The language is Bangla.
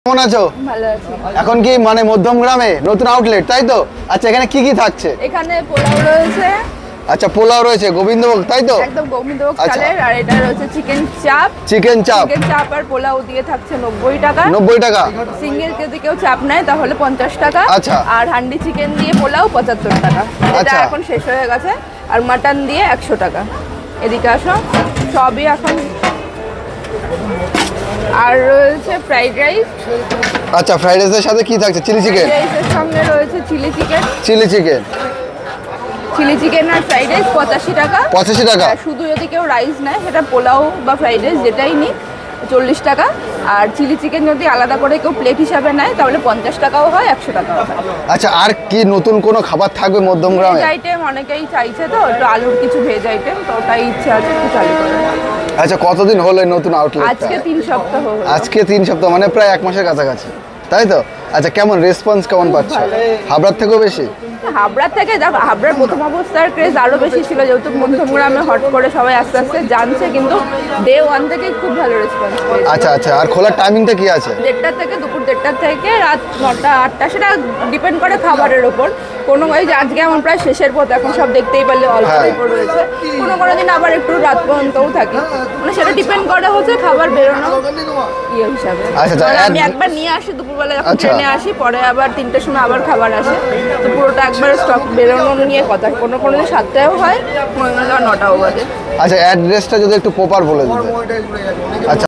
কেমন আছো? ভালো আছি। এখন কি মানে মধ্যমগ্রামে নতুন আউটলেট তাই তো? আচ্ছা এখানে কি কি থাকছে? এখানে পোলাও রয়েছে। আচ্ছা পোলাও রয়েছে গোবিন্দভোগ তাই তো? একদম গোবিন্দভোগ চালের। আর এটা রয়েছে চিকেন চাপ। চিকেন চাপ আর পোলাও দিয়ে থাকছে 90 টাকা। 90 টাকা। সিঙ্গেল যদি কেউ চাপ নেয় তাহলে 50 টাকা। আচ্ছা। আর হান্ডি চিকেন দিয়ে পোলাও 75 টাকা। এটা এখন শেষ হয়ে গেছে। আর মাটন দিয়ে 100 টাকা। এদিকে আসো, সবই এখন। আর রয়েছে ফ্রাইড রাইস। আচ্ছা ফ্রাইড রাইসের সাথে কি থাকছে? Chilli chicken. ফ্রাইড রাইসের সঙ্গে রয়েছে চিলি চিকেন। চিলি চিকেন আর ফ্রাইড রাইস 85 টাকা। 85 টাকা। শুধু যদি কেউ রাইস নেয় সেটা পোলাও বা ফ্রাইড রাইস যেটাই নিক 40 টাকা। আর চিলি চিকেন যদি আলাদা করে কেউ প্লেট হিসাবে নেয় তাহলে 50 টাকাও হয়, 100 টাকাও হয়। আচ্ছা আর কি নতুন কোনো খাবার থাকবে মধ্যমগ্রামে? ভেজ আইটেম অনেকেই চাইছে, তো একটু আলুর কিছু ভেজ আইটেম, তো ওটাই ইচ্ছা আছে একটু চালু করে। আচ্ছা কতদিন হলো নতুন আউটলেট? আজকে 3 সপ্তাহ হলো। আজকে 3 সপ্তাহ মানে প্রায় 1 মাসের কাছাকাছি তাই তো? আচ্ছা কেমন রেসপন্স কেমন পাচ্ছ? হাবড়ার থেকেও বেশি? হাবড়ার থেকে দেখো, হাবড়ার প্রথম অবস্থার ক্রেজ আরো বেশি ছিল, যেহেতু মধ্যমগ্রামে হট করে সবাই আস্তে আস্তে জানছে, কিন্তু ডে 1 থেকে খুব ভালো রেসপন্স পেয়েছে। আচ্ছা আচ্ছা আর খোলার টাইমিংটা কি আছে? 1:30 থেকে দুপুর 1:30 থেকে রাত 9টা 8টা, সেটা ডিপেন্ড করে খাবারের ওপর। কোনো এই যে আজকে আমার প্রায় শেষের পথ, এখন সব দেখতেই পারলে অল্প উপর রয়েছে। কোনো দিন আবার একটু রাত পর্যন্তও থাকে, মানে সেটা ডিপেন্ড করে হচ্ছে খাবার বেরোনো ইয়ে হিসাবে। আচ্ছা আমি একবার নিয়ে আসি দুপুরবেলা, যখন ট্রেনে আসি, পরে আবার 3টের সময় আবার খাবার আসে, তো পুরোটা একবার স্টক বেরোনো নিয়ে কথা। কোনো দিন 7টাও হয়, কোনো দিন 9টাও বাজে। আচ্ছা অ্যাড্রেসটা যদি একটু প্রপার বলে দিতে। আচ্ছা